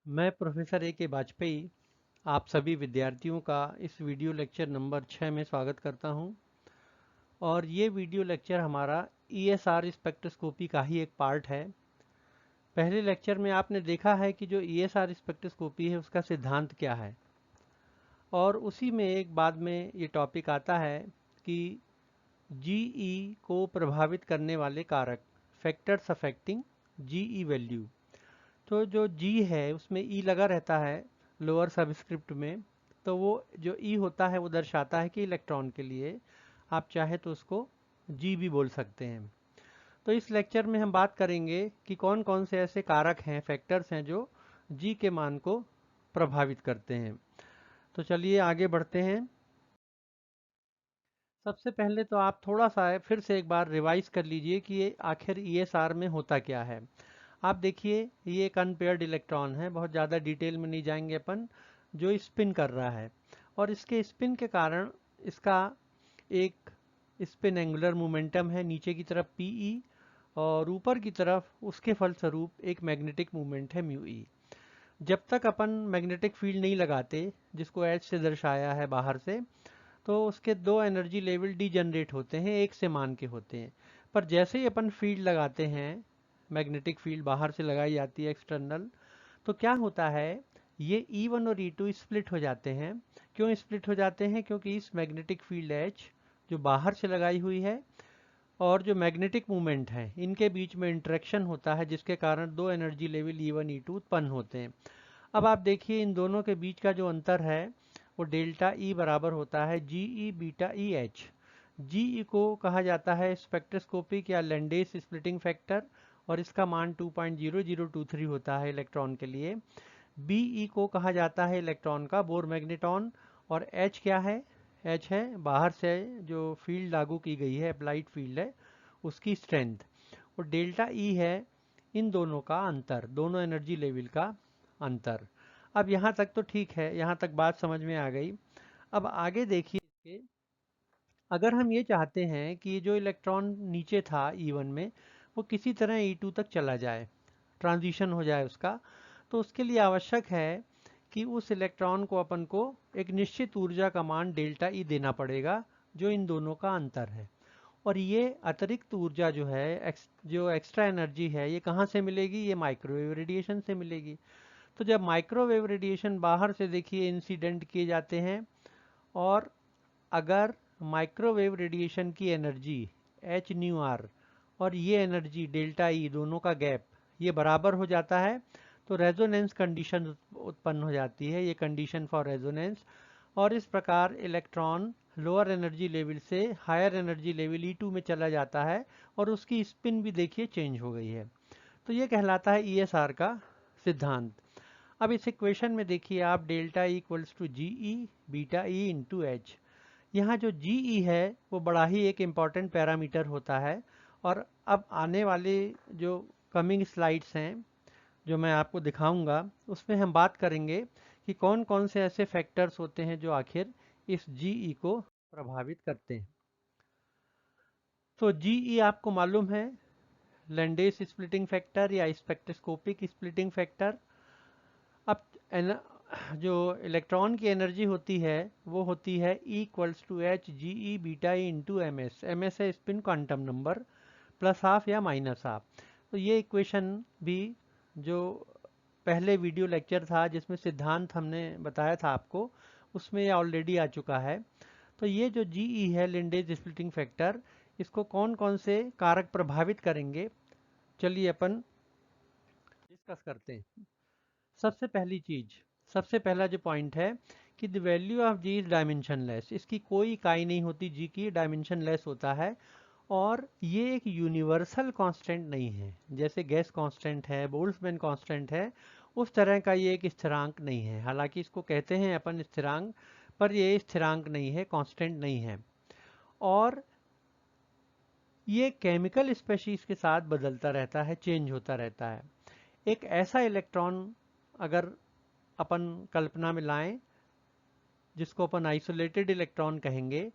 मैं professor A के वाजपेयी आप सभी विद्यार्थियों का इस वीडियो लेक्चर नंबर 6 में स्वागत करता हूं। और ये वीडियो लेक्चर हमारा ईएसआर स्पेक्ट्रोस्कोपी का ही एक पार्ट है। पहले लेक्चर में आपने देखा है कि जो ईएसआर स्पेक्ट्रोस्कोपी है उसका सिद्धांत क्या है, और उसी में एक बाद में ये टॉपिक आता है कि जीई को प्रभावित करने वाले कारक, फैक्टर्स अफेक्टिंग जीई वैल्यू। तो जो जी है उसमें ई लगा रहता है लोअर सबस्क्रिप्ट में, तो वो जो ई होता है वो दर्शाता है कि इलेक्ट्रॉन के लिए आप चाहे तो उसको जी भी बोल सकते हैं। तो इस लेक्चर में हम बात करेंगे कि कौन कौन से ऐसे कारक हैं, फैक्टर्स हैं जो जी के मान को प्रभावित करते हैं। तो चलिए आगे बढ़ते हैं। सबसे पहले तो आप थोड़ा सा फिर से एक बार रिवाइज कर लीजिए कि ये आखिर ईएसआर में होता क्या है। आप देखिए, ये एक अनपेयर्ड इलेक्ट्रॉन है, बहुत ज़्यादा डिटेल में नहीं जाएंगे अपन, जो स्पिन कर रहा है। और इसके स्पिन के कारण इसका एक स्पिन एंगुलर मोमेंटम है नीचे की तरफ पीई, और ऊपर की तरफ उसके फलस्वरूप एक मैग्नेटिक मूवमेंट है म्यू ई। जब तक अपन मैग्नेटिक फील्ड नहीं लगाते, जिसको एच से दर्शाया है बाहर से, तो उसके दो एनर्जी लेवल डी जनरेट होते हैं, एक से मान के होते हैं। पर जैसे ही अपन फील्ड लगाते हैं, मैग्नेटिक फील्ड बाहर से लगाई जाती है एक्सटर्नल, तो क्या होता है, ये E1 और E2 स्प्लिट हो जाते हैं। क्यों स्प्लिट हो जाते हैं? क्योंकि इस मैग्नेटिक फील्ड H जो बाहर से लगाई हुई है और जो मैग्नेटिक मूवमेंट है, इनके बीच में इंटरेक्शन होता है, जिसके कारण दो एनर्जी लेवल E1 E2 उत्पन्न होते हैं। अब आप देखिए, इन दोनों के बीच का जो अंतर है वो डेल्टा ई बराबर होता है जी E beta E H. G ई को कहा जाता है स्पेक्ट्रोस्कोपिक या लैंडेस स्प्लिटिंग फैक्टर, और इसका मान 2.0023 होता है इलेक्ट्रॉन के लिए। बी ई को कहा जाता है इलेक्ट्रॉन का बोर मैग्नेटॉन, और एच क्या है? एच है बाहर से जो फील्ड लागू की गई है, अप्लाइड फील्ड है, उसकी स्ट्रेंथ। और डेल्टा ई है इन दोनों का अंतर, दोनों एनर्जी लेवल का अंतर। अब यहाँ तक तो ठीक है, यहाँ तक बात समझ में आ गई। अब आगे देखिए इसके, अगर हम ये चाहते हैं कि जो इलेक्ट्रॉन नीचे था E1 में, वो किसी तरह E2 तक चला जाए, ट्रांजिशन हो जाए उसका, तो उसके लिए आवश्यक है कि उस इलेक्ट्रॉन को अपन को एक निश्चित ऊर्जा का मान डेल्टा ई देना पड़ेगा, जो इन दोनों का अंतर है। और ये अतिरिक्त ऊर्जा जो है, जो एक्स्ट्रा एनर्जी है, ये कहाँ से मिलेगी? ये माइक्रोवेव रेडिएशन से मिलेगी। तो जब माइक्रोवेव रेडिएशन बाहर से देखिए इंसिडेंट किए जाते हैं, और अगर माइक्रोवेव रेडिएशन की एनर्जी एच न्यू आर और ये एनर्जी डेल्टा ई, दोनों का गैप ये बराबर हो जाता है, तो रेजोनेंस कंडीशन उत्पन्न हो जाती है, ये कंडीशन फॉर रेजोनेंस। और इस प्रकार इलेक्ट्रॉन लोअर एनर्जी लेवल से हायर एनर्जी लेवल E2 में चला जाता है, और उसकी स्पिन भी देखिए चेंज हो गई है। तो ये कहलाता है ESR का सिद्धांत। अब इस इक्वेशन में देखिए आप, delta E equals to G E beta E into H. यहाँ जो जी ई है वो बड़ा ही एक इम्पॉर्टेंट पैरामीटर होता है। और अब आने वाले जो कमिंग स्लाइड्स हैं, जो मैं आपको दिखाऊंगा, उसमें हम बात करेंगे कि कौन कौन से ऐसे फैक्टर्स होते हैं जो आखिर इस जी ई को प्रभावित करते हैं। तो जी ई आपको मालूम है, लैंडेस स्प्लिटिंग फैक्टर या स्पेक्ट्रोस्कोपिक स्प्लिटिंग फैक्टर। अब जो इलेक्ट्रॉन की एनर्जी होती है वो होती है E equals to H G E beta E into M S. M S है spin quantum number, plus half या माइनस हाफ। तो ये इक्वेशन भी जो पहले वीडियो लेक्चर था जिसमें सिद्धांत हमने बताया था आपको, उसमें ये ऑलरेडी आ चुका है। तो ये जो जी ई है, लिंडेज स्प्लिटिंग फैक्टर, इसको कौन कौन से कारक प्रभावित करेंगे, चलिए अपन डिस्कस करते हैं। सबसे पहली चीज, सबसे पहला जो पॉइंट है कि the value of G is dimensionless. इसकी कोई इकाई नहीं होती, जी की डायमेंशनलेस होता है। और ये एक यूनिवर्सल कांस्टेंट नहीं है, जैसे गैस कांस्टेंट है, बोल्ट्जमैन कांस्टेंट है, उस तरह का ये एक स्थिरांक नहीं है। हालांकि इसको कहते हैं अपन स्थिरांक, पर ये स्थिरांक नहीं है, कांस्टेंट नहीं है। और ये केमिकल स्पेशीज के साथ बदलता रहता है, चेंज होता रहता है। एक ऐसा इलेक्ट्रॉन अगर अपन कल्पना में लाएं, जिसको अपन आइसोलेटेड इलेक्ट्रॉन कहेंगे,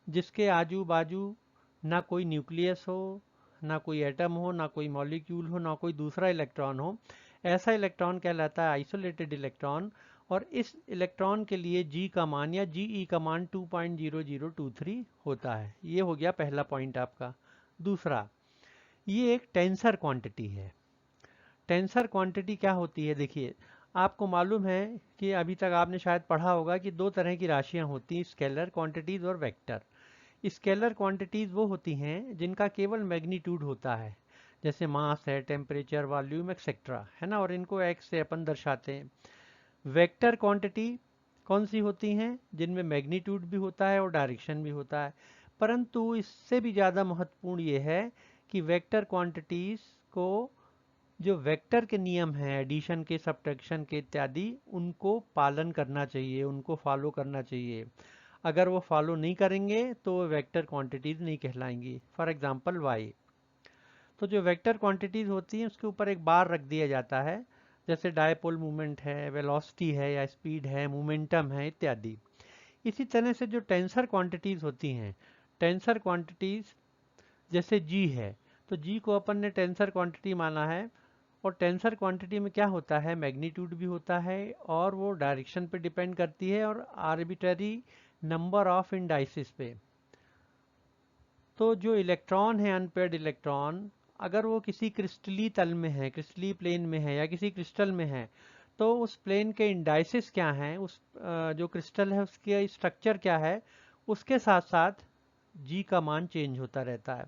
जिसके आजू बाजू ना कोई न्यूक्लियस हो, ना कोई एटम हो, ना कोई मॉलिक्यूल हो, ना कोई दूसरा इलेक्ट्रॉन हो, ऐसा इलेक्ट्रॉन कहलाता है आइसोलेटेड इलेक्ट्रॉन, और इस इलेक्ट्रॉन के लिए जी का मान या जीई का मान 2.0023 होता है। ये हो गया पहला पॉइंट आपका। दूसरा, ये एक टेंसर क्वांटिटी है। टेंसर क्वांटिटी क्या होती है? देखिए, आपको मालूम है कि अभी तक आपने शायद पढ़ा होगा कि दो तरह की राशियां होती हैं, स्केलर क्वांटिटीज और वेक्टर। स्केलर क्वांटिटीज वो होती हैं जिनका केवल मैग्नीट्यूड होता है, जैसे मास है, टेम्परेचर, वॉल्यूम एक्सेट्रा, है ना, और इनको एक्स से अपन दर्शाते हैं। वेक्टर क्वांटिटी कौन सी होती हैं? जिनमें मैग्नीट्यूड भी होता है और डायरेक्शन भी होता है। परंतु इससे भी ज़्यादा महत्वपूर्ण ये है कि वेक्टर क्वांटिटीज को जो वेक्टर के नियम हैं एडिशन के, सब्ट्रैक्शन के इत्यादि, उनको पालन करना चाहिए, उनको फॉलो करना चाहिए। अगर वो फॉलो नहीं करेंगे तो वो वेक्टर क्वांटिटीज नहीं कहलाएंगी। For example Y. तो जो वेक्टर क्वांटिटीज होती हैं उसके ऊपर एक बार रख दिया जाता है, जैसे डायपोल मूवमेंट है, वेलोसिटी है या स्पीड है, मोमेंटम है इत्यादि। इसी तरह से जो टेंसर क्वांटिटीज होती हैं, टेंसर क्वांटिटीज जैसे जी है, तो जी को अपन ने टेंसर क्वांटिटी माना है, और टेंसर क्वांटिटी में क्या होता है? मैग्नीट्यूड भी होता है और वो डायरेक्शन पे डिपेंड करती है और आर्बिट्ररी नंबर ऑफ इंडाइसिस पे। तो जो इलेक्ट्रॉन है, अनपेयर्ड इलेक्ट्रॉन, अगर वो किसी क्रिस्टली तल में है, क्रिस्टली प्लेन में है या किसी क्रिस्टल में है, तो उस प्लेन के इंडाइसिस क्या हैं, उस जो क्रिस्टल है उसके स्ट्रक्चर क्या है, उसके साथ साथ जी का मान चेंज होता रहता है।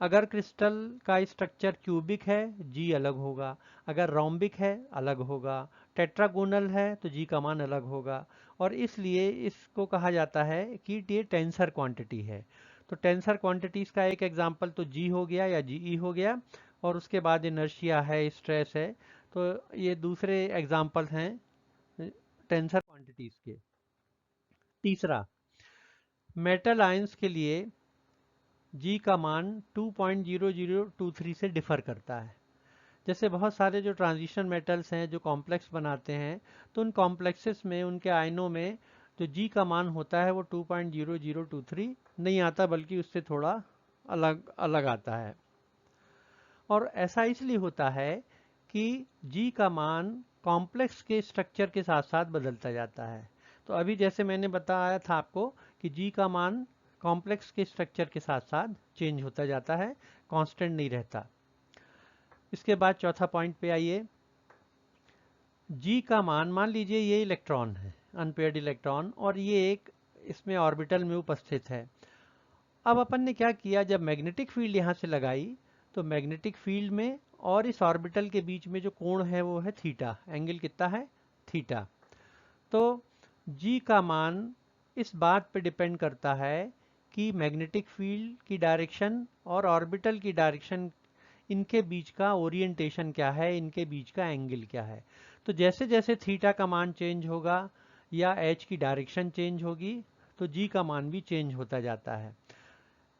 अगर क्रिस्टल का स्ट्रक्चर क्यूबिक है, जी अलग होगा। अगर रोम्बिक है, अलग होगा। टेट्रागोनल है तो जी का मान अलग होगा। और इसलिए इसको कहा जाता है कि ये टेंसर क्वांटिटी है। तो टेंसर क्वांटिटीज का एक एग्जांपल तो जी हो गया या जीई हो गया, और उसके बाद इनर्शिया है, स्ट्रेस है। तो ये दूसरे एग्जांपल हैं टेंसर क्वांटिटीज के। तीसरा, मेटल आयंस के लिए जी का मान 2.0023 से डिफर करता है। जैसे बहुत सारे जो ट्रांजिशन मेटल्स हैं जो कॉम्प्लेक्स बनाते हैं, तो उन कॉम्प्लेक्सेस में, उनके आयनों में जो जी का मान होता है वो 2.0023 नहीं आता, बल्कि उससे थोड़ा अलग अलग आता है। और ऐसा इसलिए होता है कि जी का मान कॉम्प्लेक्स के स्ट्रक्चर के साथ साथ बदलता जाता है। तो अभी जैसे मैंने बताया था आपको कि जी का मान कॉम्प्लेक्स के स्ट्रक्चर के साथ साथ चेंज होता जाता है, कांस्टेंट नहीं रहता। इसके बाद चौथा पॉइंट पे आइए। जी का मान लीजिए ये इलेक्ट्रॉन है, अनपेयर्ड इलेक्ट्रॉन, और ये एक इसमें ऑर्बिटल में उपस्थित है। अब अपन ने क्या किया, जब मैग्नेटिक फील्ड यहाँ से लगाई, तो मैग्नेटिक फील्ड में और इस ऑर्बिटल के बीच में जो कोण है वो है थीटा। एंगल कितना है? थीटा। तो जी का मान इस बात पे डिपेंड करता है कि मैग्नेटिक फील्ड की डायरेक्शन और ऑर्बिटल की डायरेक्शन, इनके बीच का ओरिएंटेशन क्या है, इनके बीच का एंगल क्या है। तो जैसे जैसे थीटा का मान चेंज होगा या एच की डायरेक्शन चेंज होगी, तो जी का मान भी चेंज होता जाता है।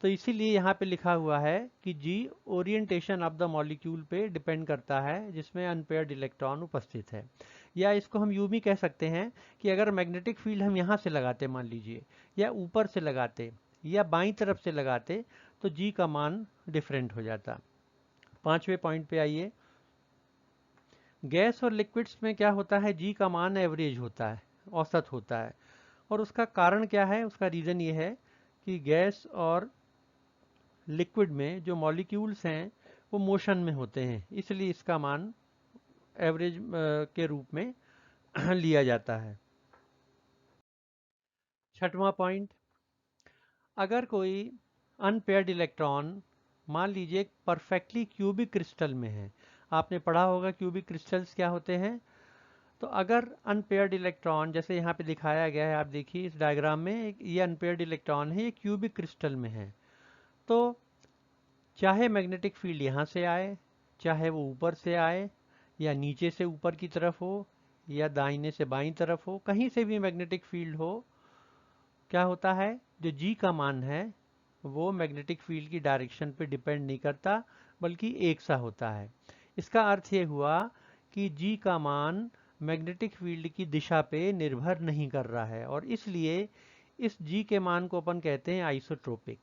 तो इसीलिए यहाँ पे लिखा हुआ है कि जी ओरिएंटेशन ऑफ द मॉलिक्यूल पे डिपेंड करता है जिसमें अनपेयर्ड इलेक्ट्रॉन उपस्थित है। या इसको हम यूं भी कह सकते हैं कि अगर मैग्नेटिक फील्ड हम यहाँ से लगाते मान लीजिए, या ऊपर से लगाते, या बाईं तरफ से लगाते, तो जी का मान डिफरेंट हो जाता। पांचवें पॉइंट पे आइए। गैस और लिक्विड्स में क्या होता है? जी का मान एवरेज होता है, औसत होता है। और उसका कारण क्या है? उसका रीज़न ये है कि गैस और लिक्विड में जो मॉलिक्यूल्स हैं वो मोशन में होते हैं, इसलिए इसका मान एवरेज के रूप में लिया जाता है। छठवां पॉइंट, अगर कोई अनपेयर्ड इलेक्ट्रॉन मान लीजिए परफेक्टली क्यूबिक क्रिस्टल में है, आपने पढ़ा होगा क्यूबिक क्रिस्टल्स क्या होते हैं। तो अगर अनपेयर्ड इलेक्ट्रॉन, जैसे यहाँ पे दिखाया गया है, आप देखिए इस डायग्राम में, ये अनपेयर्ड इलेक्ट्रॉन है, ये क्यूबिक क्रिस्टल में है। तो चाहे मैग्नेटिक फील्ड यहाँ से आए, चाहे वो ऊपर से आए, या नीचे से ऊपर की तरफ हो, या दाहिने से बाईं तरफ हो, कहीं से भी मैग्नेटिक फील्ड हो, क्या होता है, जो जी का मान है वो मैग्नेटिक फील्ड की डायरेक्शन पे डिपेंड नहीं करता, बल्कि एक सा होता है। इसका अर्थ ये हुआ कि जी का मान मैग्नेटिक फील्ड की दिशा पे निर्भर नहीं कर रहा है, और इसलिए इस जी के मान को अपन कहते हैं आइसोट्रोपिक।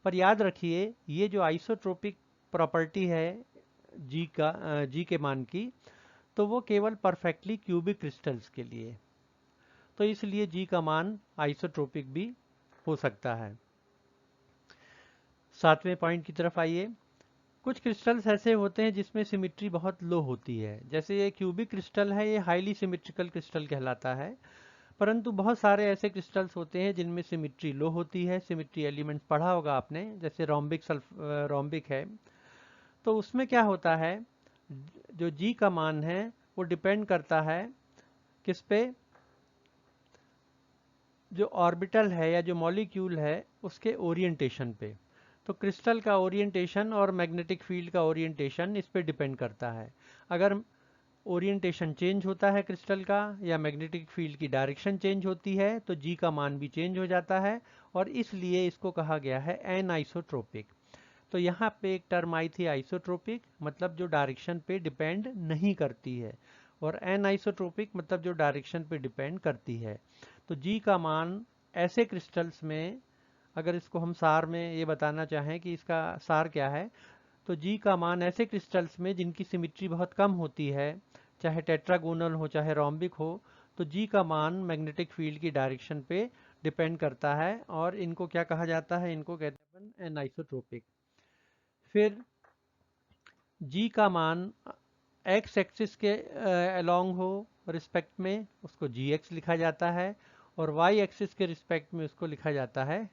पर याद रखिए, ये जो आइसोट्रोपिक प्रॉपर्टी है जी के मान की, तो वो केवल परफेक्टली क्यूबिक क्रिस्टल्स के लिए, तो इसलिए जी का मान आइसोट्रोपिक भी हो सकता है। 7वें पॉइंट की तरफ आइए। कुछ क्रिस्टल्स ऐसे होते हैं जिसमें सिमिट्री बहुत लो होती है, जैसे ये क्यूबिक क्रिस्टल है, ये हाईली सिमिट्रिकल क्रिस्टल कहलाता है। परंतु बहुत सारे ऐसे क्रिस्टल्स होते हैं जिनमें सिमिट्री लो होती है। सिमिट्री एलिमेंट्स पढ़ा होगा आपने, जैसे रोम्बिक है। तो उसमें क्या होता है, जो जी का मान है वो डिपेंड करता है किस पे, जो ऑर्बिटल है या जो मॉलिक्यूल है उसके ओरिएंटेशन पे। तो क्रिस्टल का ओरिएंटेशन और मैग्नेटिक फील्ड का ओरिएंटेशन इस पे डिपेंड करता है। अगर ओरिएंटेशन चेंज होता है क्रिस्टल का या मैग्नेटिक फील्ड की डायरेक्शन चेंज होती है तो जी का मान भी चेंज हो जाता है, और इसलिए इसको कहा गया है एनआइसोट्रोपिक। तो यहाँ पे एक टर्म आई थी आइसोट्रोपिक, मतलब जो डायरेक्शन पे डिपेंड नहीं करती है, और एनआइसोट्रोपिक मतलब जो डायरेक्शन पे डिपेंड करती है। तो जी का मान ऐसे क्रिस्टल्स में, अगर इसको हम सार में ये बताना चाहें कि इसका सार क्या है, तो जी का मान ऐसे क्रिस्टल्स में जिनकी सिमिट्री बहुत कम होती है, चाहे टेट्रागोनल हो चाहे रोम्बिक हो, तो जी का मान मैग्नेटिक फील्ड की डायरेक्शन पे डिपेंड करता है, और इनको क्या कहा जाता है, इनको कहते हैं एनाइसोट्रोपिक। फिर जी का मान एक्स एक्सिस के अलोंग हो रिस्पेक्ट में, उसको जी एक्स लिखा जाता है, और वाई एक्सिस के रिस्पेक्ट में उसको लिखा जाता है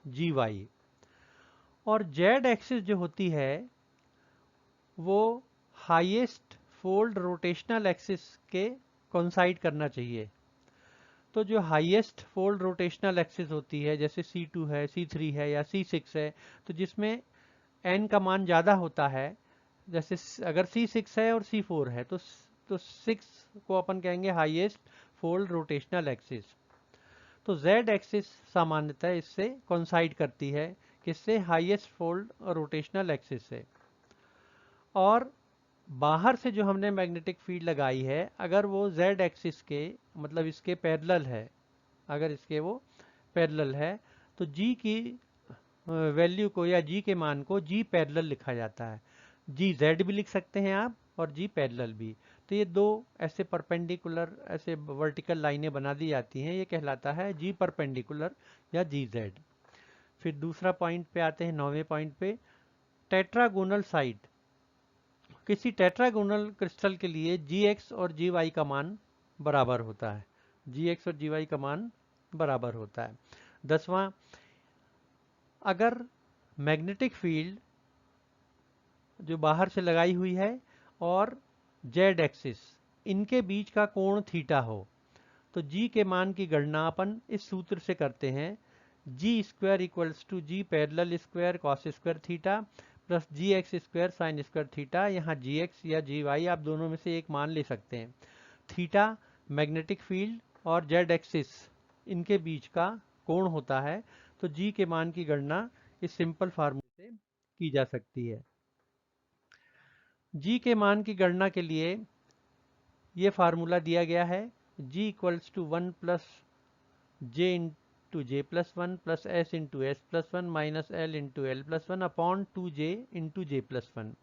जी वाई। और जेड एक्सिस जो होती है वो हाईएस्ट फोल्ड रोटेशनल एक्सिस के कोइंसाइड करना चाहिए। तो जो हाईएस्ट फोल्ड रोटेशनल एक्सिस होती है, जैसे C2 है, C3 है या C6 है, तो जिसमें n का मान ज़्यादा होता है, जैसे अगर C6 है और C4 है तो 6 को अपन कहेंगे हाईएस्ट फोल्ड रोटेशनल एक्सिस। तो Z एक्सिस सामान्यतः इससे कोइंसाइड करती है, किससे, हाईएस्ट फोल्ड रोटेशनल एक्सिस से। और बाहर से जो हमने मैग्नेटिक फील्ड लगाई है, अगर वो Z एक्सिस के मतलब इसके पैरेलल है, अगर इसके वो पैरेलल है, तो G की वैल्यू को या G के मान को G पैरेलल लिखा जाता है। जी जेड भी लिख सकते हैं आप और जी पैरेलल भी। तो ये दो ऐसे परपेंडिकुलर ऐसे वर्टिकल लाइनें बना दी जाती हैं, ये कहलाता है जी परपेंडिकुलर या जी जेड। फिर दूसरा पॉइंट पे आते हैं, 9वें पॉइंट पे, टेट्रागोनल साइड। किसी टेट्रागोनल क्रिस्टल के लिए जी एक्स और जी वाई का मान बराबर होता है, जी एक्स और जी वाई का मान बराबर होता है। 10वां, अगर मैग्नेटिक फील्ड जो बाहर से लगाई हुई है और जेड एक्सिस, इनके बीच का कोण थीटा हो, तो जी के मान की गणना अपन इस सूत्र से करते हैं, G square equals to G parallel square cos square theta plus G X square sine square theta. यहाँ जी एक्स या जी वाई आप दोनों में से एक मान ले सकते हैं। थीटा मैग्नेटिक फील्ड और जेड एक्सिस इनके बीच का कोण होता है, तो जी के मान की गणना इस सिंपल फार्मूले से की जा सकती है। जी के मान की गणना के लिए ये फार्मूला दिया गया है, G equals to 1 plus J into J plus one plus S into S plus one minus L into L plus one upon 2j into J plus one.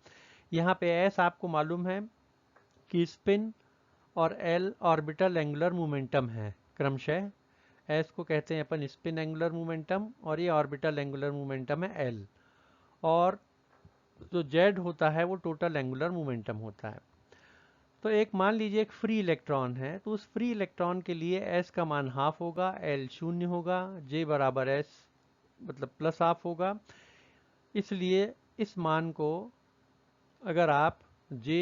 यहाँ पे एस आपको मालूम है कि स्पिन और एल ऑर्बिटल एंगुलर मोमेंटम है क्रमशः। S को कहते हैं अपन स्पिन एंगुलर मोमेंटम और ये ऑर्बिटल एंगुलर मोमेंटम है एल, और जो जेड होता है वो टोटल एंगुलर मोमेंटम होता है। तो एक मान लीजिए एक फ्री इलेक्ट्रॉन है, तो उस फ्री इलेक्ट्रॉन के लिए s का मान हाफ होगा, l शून्य होगा, j बराबर s मतलब प्लस हाफ होगा। इसलिए इस मान को अगर आप j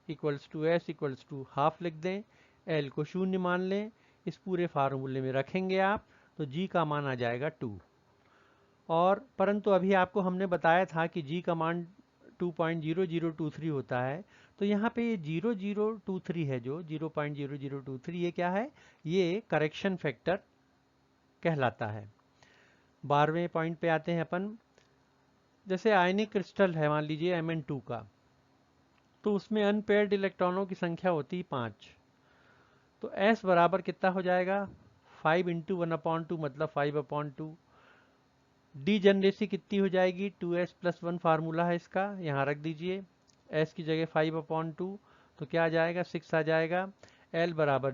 equals to S equals to half लिख दें, l को शून्य मान लें, इस पूरे फार्मूले में रखेंगे आप, तो g का मान आ जाएगा 2। और परंतु अभी आपको हमने बताया था कि g का मान 2.0023 होता है, तो यहाँ पे ये 0023 है, जो 0.0023 ये क्या है, ये करेक्शन फैक्टर कहलाता है। 12वें पॉइंट पे आते हैं अपन, जैसे आयनिक क्रिस्टल है मान लीजिए Mn2 का, तो उसमें अनपेयर्ड इलेक्ट्रॉनों की संख्या होती है 5। तो S बराबर कितना हो जाएगा, 5 इंटू 1/2 मतलब 5/2। डीजेनरेसी कितनी हो जाएगी, 2s प्लस 1 फार्मूला है इसका, यहाँ रख दीजिए, s की जगह 5/2, तो क्या आ जाएगा, 6 आ जाएगा। L बराबर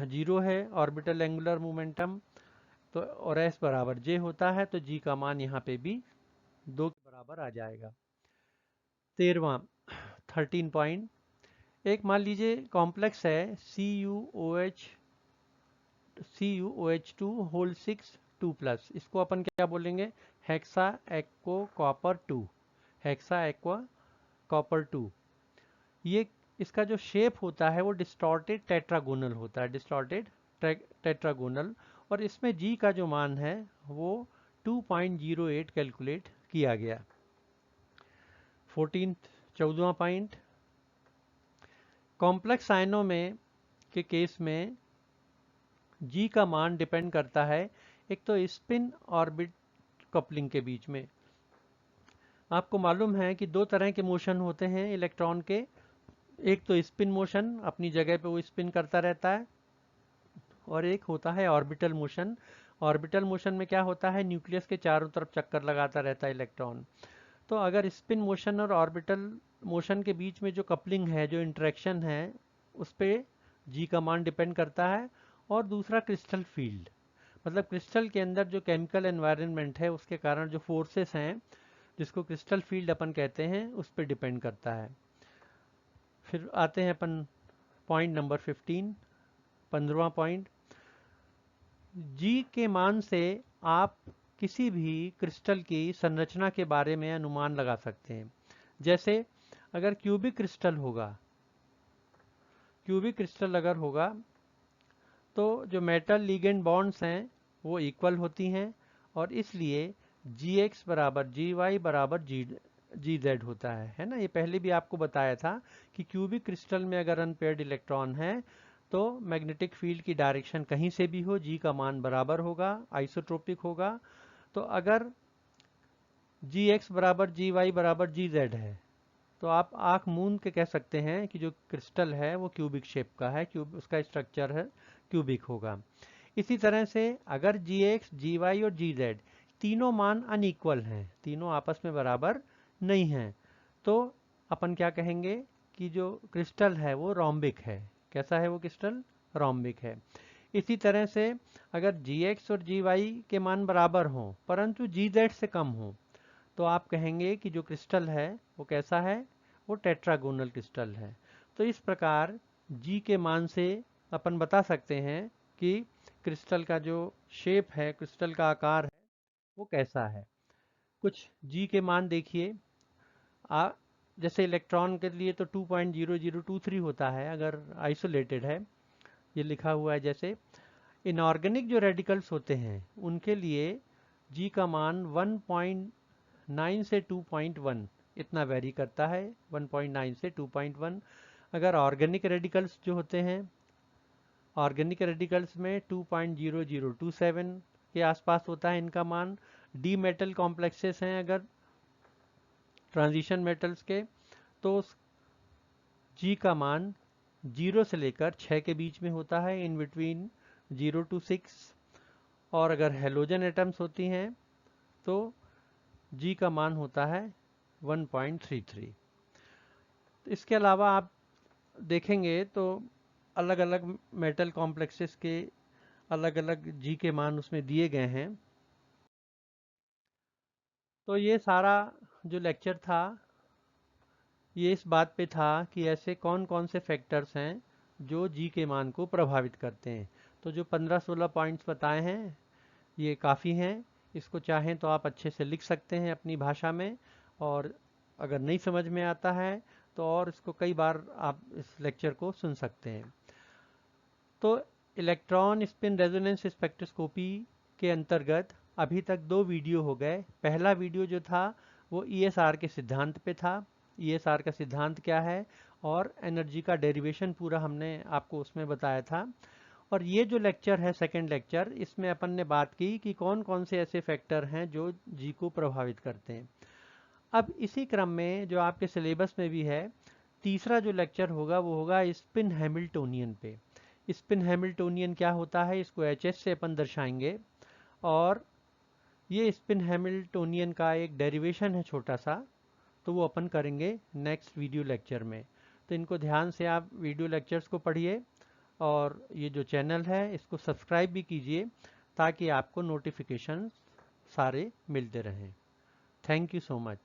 0 है ऑर्बिटल एंगुलर मोमेंटम, तो और S बराबर J होता है, तो G का मान यहाँ पे भी 2 के बराबर आ जाएगा। 13वां 13 पॉइंट, एक मान लीजिए कॉम्प्लेक्स है CuOH2 होल 6 2+, इसको अपन क्या बोलेंगे, हेक्सा एक्को कॉपर 2, हेक्सा एक्वा कॉपर 2। ये इसका जो शेप होता है वो डिस्टॉर्टेड टेट्रागोनल होता है, डिस्टॉर्टेड टेट्रागोनल, और इसमें जी का जो मान है वो 2.08 कैलकुलेट किया गया। 14वां पॉइंट, कॉम्प्लेक्स आयनों में के केस में जी का मान डिपेंड करता है एक तो स्पिन ऑर्बिट कपलिंग के बीच में। आपको मालूम है कि दो तरह के मोशन होते हैं इलेक्ट्रॉन के, एक तो स्पिन मोशन, अपनी जगह पे वो स्पिन करता रहता है, और एक होता है ऑर्बिटल मोशन। ऑर्बिटल मोशन में क्या होता है, न्यूक्लियस के चारों तरफ चक्कर लगाता रहता है इलेक्ट्रॉन। तो अगर स्पिन मोशन और ऑर्बिटल मोशन के बीच में जो कपलिंग है, जो इंटरेक्शन है, उस पर जी का मान डिपेंड करता है। और दूसरा क्रिस्टल फील्ड, मतलब क्रिस्टल के अंदर जो केमिकल एनवायरनमेंट है उसके कारण जो फोर्सेस हैं, जिसको क्रिस्टल फील्ड अपन कहते हैं, उस पर डिपेंड करता है। फिर आते हैं अपन पॉइंट नंबर 15वां पॉइंट, जी के मान से आप किसी भी क्रिस्टल की संरचना के बारे में अनुमान लगा सकते हैं। जैसे अगर क्यूबिक क्रिस्टल होगा, क्यूबिक क्रिस्टल अगर होगा तो जो मेटल लिगेंड बॉन्ड्स हैं वो इक्वल होती हैं, और इसलिए Gx बराबर Gy बराबर Gz होता है ना। ये पहले भी आपको बताया था कि क्यूबिक क्रिस्टल में अगर अनपेयर्ड इलेक्ट्रॉन है तो मैग्नेटिक फील्ड की डायरेक्शन कहीं से भी हो, जी का मान बराबर होगा, आइसोट्रोपिक होगा। तो अगर Gx बराबर Gy बराबर Gz है तो आप आंख मूंद के कह सकते हैं कि जो क्रिस्टल है वो क्यूबिक शेप का है, उसका स्ट्रक्चर है क्यूबिक होगा। इसी तरह से अगर Gx, Gy और Gz तीनों मान अनइक्वल हैं, तीनों आपस में बराबर नहीं हैं, तो अपन क्या कहेंगे कि जो क्रिस्टल है वो रोम्बिक है। कैसा है वो क्रिस्टल, रोम्बिक है। इसी तरह से अगर Gx और Gy के मान बराबर हों परंतु Gz से कम हो, तो आप कहेंगे कि जो क्रिस्टल है वो कैसा है, वो टेट्रागोनल क्रिस्टल है। तो इस प्रकार जी के मान से अपन बता सकते हैं कि क्रिस्टल का जो शेप है, क्रिस्टल का आकार है, वो कैसा है। कुछ जी के मान देखिए, आ जैसे इलेक्ट्रॉन के लिए तो 2.0023 होता है अगर आइसोलेटेड है, ये लिखा हुआ है। जैसे इनऑर्गेनिक जो रेडिकल्स होते हैं उनके लिए जी का मान 1.9 से 2.1 इतना वेरी करता है, 1.9 से 2.1। अगर ऑर्गेनिक रेडिकल्स जो होते हैं, ऑर्गेनिक रेडिकल्स में 2.0027 के आसपास होता है इनका मान। डी मेटल कॉम्प्लेक्सेस हैं अगर ट्रांजिशन मेटल्स के, तो जी का मान 0 से लेकर 6 के बीच में होता है, इन बिटवीन 0 to 6। और अगर हेलोजन एटम्स होती हैं तो जी का मान होता है 1.33। इसके अलावा आप देखेंगे तो अलग अलग मेटल कॉम्प्लेक्सेस के अलग अलग जी के मान उसमें दिए गए हैं। तो ये सारा जो लेक्चर था ये इस बात पे था कि ऐसे कौन कौन से फैक्टर्स हैं जो जी के मान को प्रभावित करते हैं। तो जो 15-16 पॉइंट्स बताए हैं ये काफ़ी हैं। इसको चाहें तो आप अच्छे से लिख सकते हैं अपनी भाषा में, और अगर नहीं समझ में आता है तो और इसको कई बार आप इस लेक्चर को सुन सकते हैं। तो इलेक्ट्रॉन स्पिन रेजोनेंस स्पेक्ट्रोस्कोपी के अंतर्गत अभी तक 2 वीडियो हो गए। पहला वीडियो जो था वो ईएसआर के सिद्धांत पे था, ईएसआर का सिद्धांत क्या है, और एनर्जी का डेरिवेशन पूरा हमने आपको उसमें बताया था। और ये जो लेक्चर है सेकंड लेक्चर, इसमें अपन ने बात की कि कौन कौन से ऐसे फैक्टर हैं जो जी को प्रभावित करते हैं। अब इसी क्रम में जो आपके सिलेबस में भी है, तीसरा जो लेक्चर होगा वो होगा स्पिन हैमिल्टोनियन पे। स्पिन हैमिल्टोनियन क्या होता है इसको एच से अपन दर्शाएंगे, और ये स्पिन हैमिल्टोनियन का एक डेरिवेशन है छोटा सा, तो वो अपन करेंगे नेक्स्ट वीडियो लेक्चर में। तो इनको ध्यान से आप वीडियो लेक्चर्स को पढ़िए और ये जो चैनल है इसको सब्सक्राइब भी कीजिए ताकि आपको नोटिफिकेशन सारे मिलते रहें। Thank you so much.